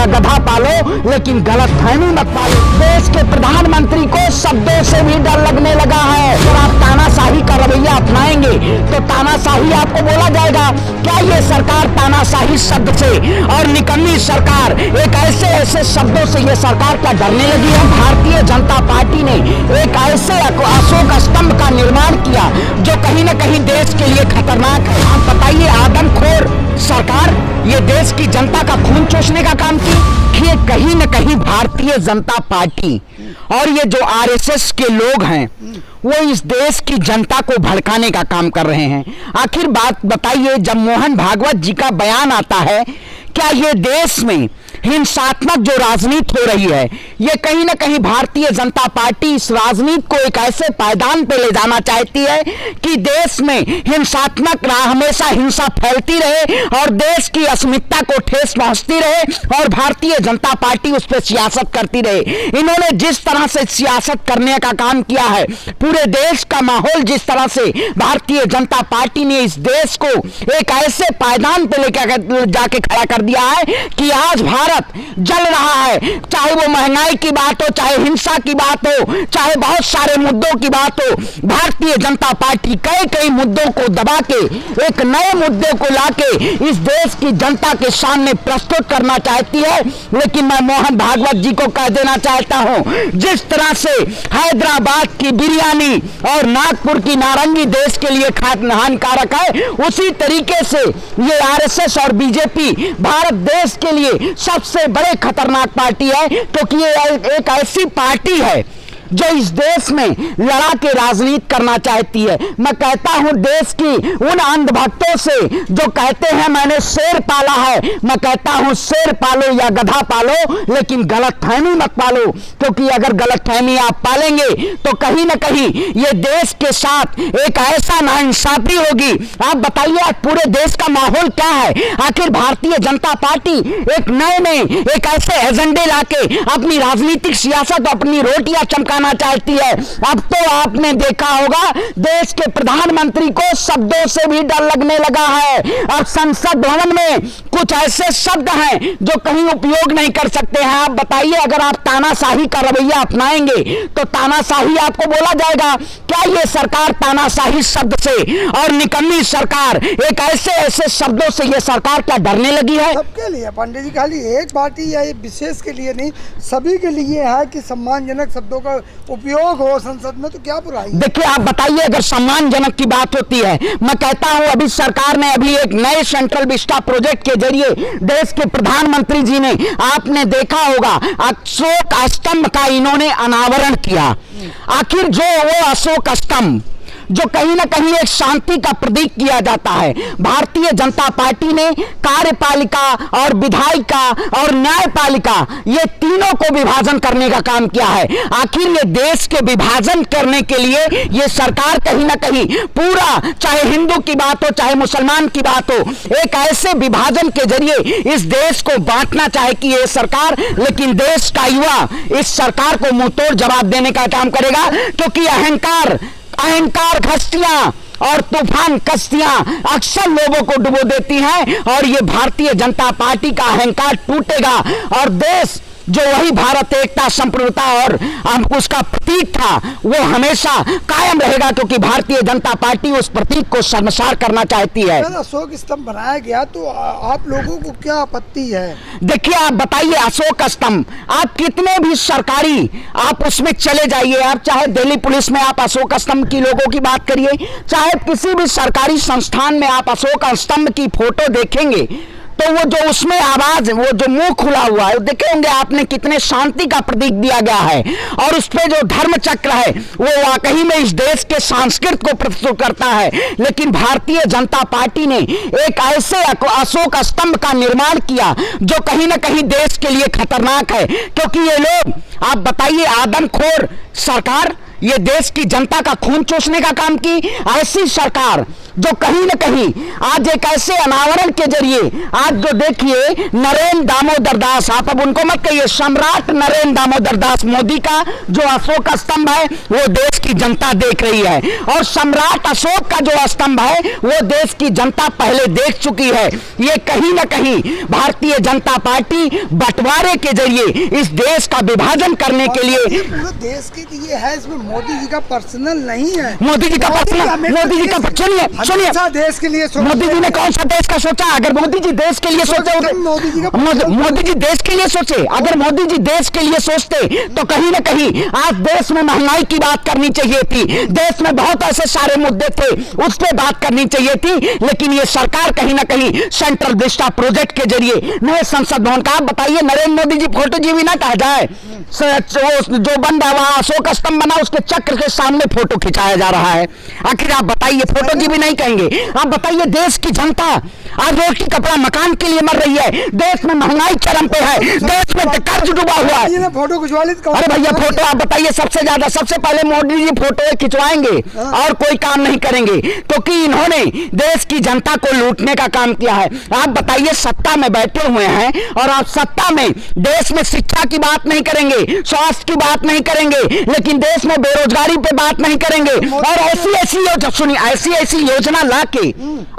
गधा पालो, लेकिन गलतफहमी मत पालो। देश के प्रधानमंत्री को शब्दों से भी डर लगने लगा है। अगर आप तानाशाही का रवैया अपनाएंगे तो तानाशाही आपको बोला जाएगा। क्या ये सरकार तानाशाही शब्द से और निकम्मी सरकार, एक ऐसे शब्दों से ये सरकार क्या डरने लगी है? भारतीय जनता पार्टी ने एक ऐसे अशोक स्तंभ का निर्माण किया जो कहीं न कहीं देश के लिए खतरनाक है। आप बताइए, आदमखोर सरकार ये देश की जनता का खून चूसने का काम की। ये कहीं न कहीं भारतीय जनता पार्टी और ये जो आरएसएस के लोग हैं वो इस देश की जनता को भड़काने का काम कर रहे हैं। आखिर बात बताइए, जब मोहन भागवत जी का बयान आता है, क्या ये देश में हिंसात्मक जो राजनीति हो रही है, ये कहीं ना कहीं भारतीय जनता पार्टी इस राजनीति को एक ऐसे पायदान पे ले जाना चाहती है कि देश में हिंसात्मक हमेशा हिंसा फैलती रहे और देश की अस्मिता को ठेस पहुंचती रहे और भारतीय जनता पार्टी उस पर सियासत करती रहे। इन्होंने जिस तरह से सियासत करने का काम किया है, पूरे देश का माहौल जिस तरह से भारतीय जनता पार्टी ने इस देश को एक ऐसे पायदान पे लेकर जाके खड़ा कर दिया है कि आज भारत जल रहा है। चाहे वो महंगाई की बात हो, चाहे हिंसा की बात हो, चाहे बहुत सारे मुद्दों की बात हो, भारतीय जनता पार्टी कई मुद्दों को दबा के एक नए मुद्दे को लाके इस देश की जनता के सामने प्रस्तुत करना चाहती है। लेकिन मैं मोहन भागवत जी को कह देना चाहता हूं, जिस तरह से हैदराबाद की बिरयानी और नागपुर की नारंगी देश के लिए हानिकारक है, उसी तरीके से ये आरएसएस और बीजेपी भारत देश के लिए सबसे बड़े खतरनाक पार्टी है, क्योंकि ये एक ऐसी पार्टी है जो इस देश में लड़ा के राजनीति करना चाहती है। मैं कहता हूं, देश की उन अंधभक्तों से जो कहते हैं मैंने शेर पाला है, मैं कहता हूं शेर पालो या गधा पालो, लेकिन गलतफहमी मत पालो, क्योंकि अगर गलतफहमी आप पालेंगे तो कहीं ना कहीं ये देश के साथ एक ऐसा नाइंसाफी होगी। आप बताइए, आज पूरे देश का माहौल क्या है? आखिर भारतीय जनता पार्टी एक नए एक ऐसे एजेंडे लाके अपनी राजनीतिक सियासत, अपनी रोटियां चमका चाहती है। अब तो आपने देखा होगा, देश के प्रधानमंत्री को शब्दों से भी डर लगने लगा है। अब संसद भवन में कुछ ऐसे शब्द हैं जो कहीं उपयोग नहीं कर सकते हैं। आप बताइए, अगर आप तानाशाही का रवैया अपनाएंगे तो तानाशाही आपको बोला जाएगा। क्या ये सरकार तानाशाही शब्द से और निकम्मी सरकार, एक ऐसे शब्दों से ये सरकार क्या डरने लगी है? सबके लिए पंडित जी, खाली एक पार्टी या एक विशेष के लिए नहीं, सभी के लिए है कि सम्मानजनक शब्दों का उपयोग हो संसद में, तो क्या बुराई? देखिए, आप बताइए, अगर सम्मानजनक की बात होती है, मैं कहता हूं अभी सरकार ने अभी एक नए सेंट्रल विस्टा प्रोजेक्ट के जरिए देश के प्रधानमंत्री जी ने, आपने देखा होगा, अशोक स्तंभ का इन्होंने अनावरण किया। आखिर जो वो अशोक स्तंभ जो कहीं ना कहीं एक शांति का प्रतीक किया जाता है, भारतीय जनता पार्टी ने कार्यपालिका और विधायिका और न्यायपालिका, ये तीनों को विभाजन करने का काम किया है। आखिर ये देश के विभाजन करने के लिए ये सरकार कहीं ना कहीं पूरा, चाहे हिंदू की बात हो चाहे मुसलमान की बात हो, एक ऐसे विभाजन के जरिए इस देश को बांटना चाहेगी ये सरकार। लेकिन देश का युवा इस सरकार को मुंहतोड़ जवाब देने का काम करेगा, क्योंकि अहंकार कश्तियां और तूफान कश्तियां अक्सर लोगों को डुबो देती हैं, और ये भारतीय जनता पार्टी का अहंकार टूटेगा और देश जो वही भारत एकता, संप्रभुता और उसका प्रतीक था, वो हमेशा कायम रहेगा, क्योंकि भारतीय जनता पार्टी उस प्रतीक को शर्मसार करना चाहती है। अशोक स्तंभ बनाया गया तो आप लोगों को क्या आपत्ति है? देखिए, आप बताइए, अशोक स्तंभ आप कितने भी सरकारी आप उसमें चले जाइए, आप चाहे दिल्ली पुलिस में आप अशोक स्तंभ की लोगों की बात करिए, चाहे किसी भी सरकारी संस्थान में आप अशोक स्तंभ की फोटो देखेंगे तो वो जो उसमें आवाज, वो जो मुंह खुला हुआ है, देखे होंगे आपने, कितने शांति का प्रतीक दिया गया है, और उस पे जो धर्म चक्र है वो वाकई में इस देश के संस्कृत को प्रस्तुत करता है। लेकिन भारतीय जनता पार्टी ने एक ऐसे अशोक स्तंभ का निर्माण किया जो कहीं ना कहीं देश के लिए खतरनाक है, क्योंकि ये लोग, आप बताइए, आदमखोर सरकार ये देश की जनता का खून चूसने का काम की ऐसी सरकार जो कहीं न कहीं आज एक ऐसे अनावरण के जरिए आज जो देखिए नरेंद्र दामोदर दास, आप अब उनको मत कहिए, सम्राट नरेंद्र दामोदर दास मोदी का जो अशोक स्तंभ है वो देश की जनता देख रही है, और सम्राट अशोक का जो स्तंभ है वो देश की जनता पहले देख चुकी है। ये कहीं न कहीं भारतीय जनता पार्टी बंटवारे के जरिए इस देश का विभाजन करने के लिए, पूरे देश के लिए है, इसमें मोदी जी का पर्सनल नहीं है। मोदी जी का पर्सनल, मोदी जी का, सुनिए देश के लिए मोदी जी ने कौन सा देश का सोचा? अगर मोदी जी देश के लिए सोचे, मोदी जी देश के लिए सोचे, अगर मोदी जी देश के लिए सोचते तो कहीं ना कहीं आज देश में महंगाई की बात करनी चाहिए थी, देश में बहुत ऐसे सारे मुद्दे थे उस पर बात करनी चाहिए थी, लेकिन ये सरकार कहीं ना कहीं सेंट्रल विस्टा प्रोजेक्ट के जरिए नए संसद भवन का, आप बताइए नरेंद्र मोदी जी फोटो जी भी ना कहा जाए, जो बन रहा वहां अशोक स्तंभ बना उसके चक्र के सामने फोटो खिंचाया जा रहा है। आखिर आप बताइए, फोटो जी भी नहीं कहेंगे, आप बताइए देश की जनता आज रोटी कपड़ा मकान के लिए मर रही है, देश में महंगाई चरम पे है, देश में कर्ज डूबा हुआ है। फोटो खिंचवा ली, अरे भैया फोटो आप बताइए, सबसे ज्यादा सबसे पहले मोदी जी फोटो खिंचवाएंगे और कोई काम नहीं करेंगे, क्योंकि इन्होंने देश की जनता को लूटने का काम किया है। आप बताइए सत्ता में बैठे हुए हैं और आप सत्ता में देश में शिक्षा की बात नहीं करेंगे, स्वास्थ्य की बात नहीं करेंगे, लेकिन देश में बेरोजगारी पे बात नहीं करेंगे, और ऐसी ऐसी योजना, सुनिए ऐसी ऐसी योजना ला के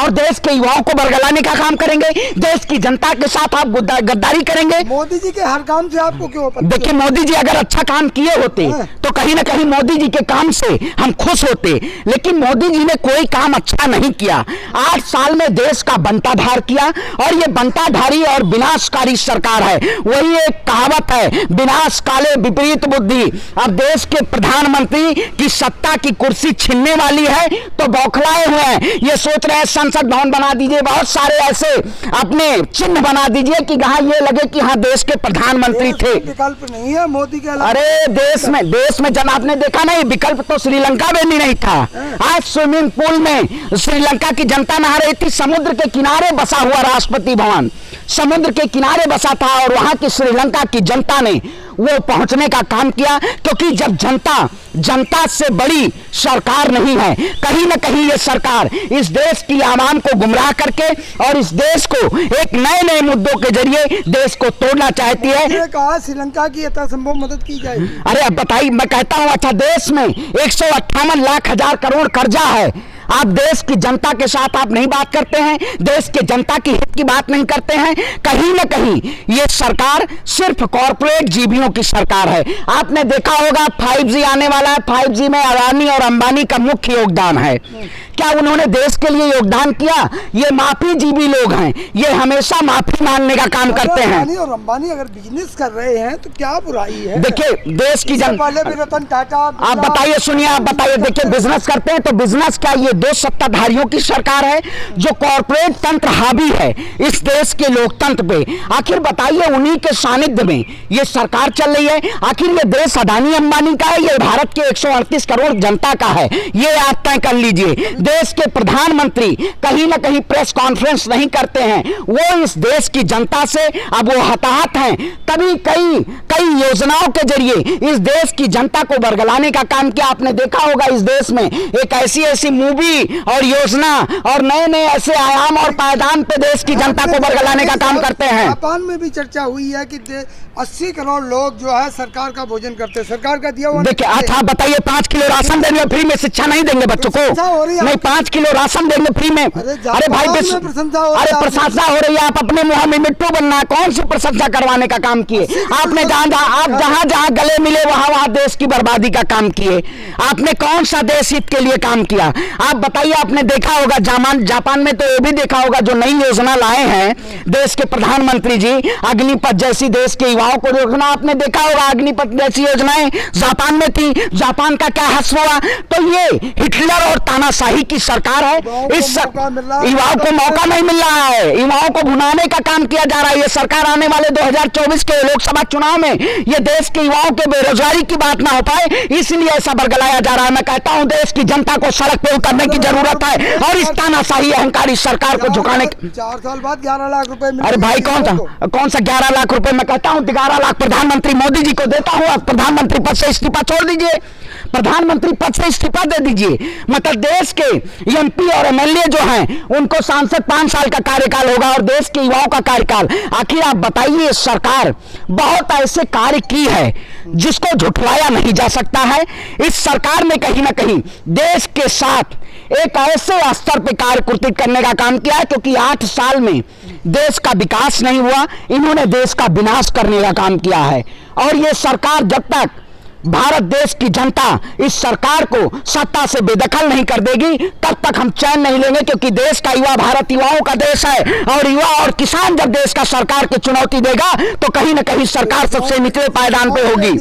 और देश के युवाओं को बरगलाने का काम करेंगे, देश की जनता के साथ आप गद्दारी करेंगे। मोदी जी के हर काम से आपको क्यों? देखिए मोदी जी अगर अच्छा काम किए होते तो कहीं ना कहीं मोदी जी के काम से हम खुश होते, लेकिन मोदी जी ने कोई काम अच्छा नहीं किया। 8 साल में देश का बंटाधार किया, और ये बंटाधारी और विनाशकारी सरकार है। वही एक कहावत है, विनाश काले विपरीत बुद्धि। अब देश के प्रधानमंत्री की सत्ता की कुर्सी छीनने वाली है तो बौखलाए हुए हैं, ये सोच रहे हैं संसद भवन बना दीजिए, बहुत सारे ऐसे अपने चिन्ह बना दीजिए कि यहाँ ये लगे कि हाँ देश के प्रधानमंत्री थे। विकल्प नहीं है मोदी के अलावा। अरे देश में जब आपने देखा नहीं, विकल्प तो श्रीलंका में भी नहीं था। आज स्विमिंग पूल में श्रीलंका की जनता नहा रही थी, समुद्र के किनारे बसा हुआ राष्ट्रपति भवन समुद्र के किनारे बसा था, और वहां की श्रीलंका की जनता ने वो पहुंचने का काम किया, क्योंकि जब जनता से बड़ी सरकार नहीं है। कहीं ना कहीं ये सरकार इस देश की आवाम को गुमराह करके और इस देश को एक नए नए मुद्दों के जरिए देश को तोड़ना चाहती है। कहा श्रीलंका की यथासंभव मदद की जाए। अरे अब बताइए, मैं कहता हूं अच्छा देश में 158 लाख हजार करोड़ कर्जा है, आप देश की जनता के साथ आप नहीं बात करते हैं, देश के जनता की हित की बात नहीं करते हैं। कहीं ना कहीं ये सरकार सिर्फ कॉर्पोरेट जीवियों की सरकार है। आपने देखा होगा 5G आने वाला है, 5G में अडानी और अंबानी का मुख्य योगदान है। क्या उन्होंने देश के लिए योगदान किया? ये माफी जीवी लोग हैं, ये हमेशा माफी मांगने का काम करते हैं। अडानी और अंबानी अगर बिजनेस कर रहे हैं तो क्या बुराई है? देखिए देश की जनता, पहले भी रतन टाटा, आप बताइए, सुनिए आप बताइए, देखिए बिजनेस करते हैं तो बिजनेस क्या, ये दो सत्ताधारियों की सरकार है जो कॉर्पोरेट तंत्र हावी है इस देश के लोकतंत्र पे। आखिर बताइए उन्हीं के सानिध्य में ये सरकार चल रही है। आखिर ये देश अडानी अंबानी का है, ये भारत के 138 करोड़ जनता का है, ये आप तय कर लीजिए। देश के प्रधानमंत्री कहीं ना कहीं प्रेस कॉन्फ्रेंस नहीं करते हैं, वो इस देश की जनता से अब वो हताहत हैं, तभी कई योजनाओं के जरिए इस देश की जनता को बरगलाने का काम किया। आपने देखा होगा इस देश में एक ऐसी मूवी और योजना और नए नए ऐसे आयाम और पायदान पे देश की जनता को बरगलाने का काम करते हैं। जापान में भी चर्चा हुई है कि 80 करोड़ लोग जो है सरकार का भोजन करते हैं, सरकार का दिया हुआ। देखिए अच्छा बताइए, 5 किलो राशन देंगे फ्री में, शिक्षा नहीं देंगे बच्चों को? नहीं, 5 किलो राशन देंगे फ्री में। अरे भाई प्रशंसा हो रही है, आप अपने मुंह में मिट्टू बनना है, कौन सी प्रशंसा करवाने का काम किए आपने? जहां गले मिले वहां देश की बर्बादी का काम किए आपने। कौन सा देश हित के लिए काम किया आप बताइए? आपने देखा होगा जापान में तो ये भी देखा होगा जो नई योजना लाए हैं देश के प्रधानमंत्री जी, अग्निपथ जैसी देश के युवाओं को रोकना। आपने देखा होगा अग्निपथ जैसी योजनाएं जापान में थी, जापान का क्या हश्र हुआ? तो ये हिटलर और तानाशाही की सरकार है। इस युवाओं को मौका नहीं मिल रहा है, युवाओं को भुनाने का काम किया जा रहा है। ये सरकार आने वाले 2024 के लोकसभा चुनाव में ये देश के युवाओं के बेरोजगारी की बात ना हो पाए, इसलिए ऐसा बरगलाया जा रहा है। मैं कहता हूं देश की जनता को सड़क पे उतरने करने की जरूरत है और इस तानाशाही अहंकारी सरकार को झुकाने 4 साल बाद 11 लाख रुपए मिले। अरे भाई कौन सा 11 लाख रुपए? मैं कहता हूं 11 लाख प्रधानमंत्री मोदी जी को देता हूं, प्रधानमंत्री पद से इस्तीफा छोड़ दीजिए, प्रधानमंत्री पद से इस्तीफा दे दीजिए। मतलब देश के एमपी और एमएलए जो हैं उनको सांसद 5 साल का कार्यकाल होगा और देश के युवाओं का कार्यकाल। आखिर आप बताइए, सरकार बहुत ऐसे कार्य की है जिसको झुठलाया नहीं जा सकता है। इस सरकार ने कहीं ना कहीं देश के साथ एक ऐसे स्तर पे कार्यकृति करने का काम किया है क्योंकि 8 साल में देश का विकास नहीं हुआ, इन्होंने देश का विनाश करने का काम किया है। और ये सरकार जब तक भारत देश की जनता इस सरकार को सत्ता से बेदखल नहीं कर देगी तब तक हम चैन नहीं लेंगे, क्योंकि देश का युवा भारत युवाओं का देश है और युवा और किसान जब देश का सरकार की चुनौती देगा तो कहीं ना कहीं सरकार सबसे निचले पायदान पे होगी।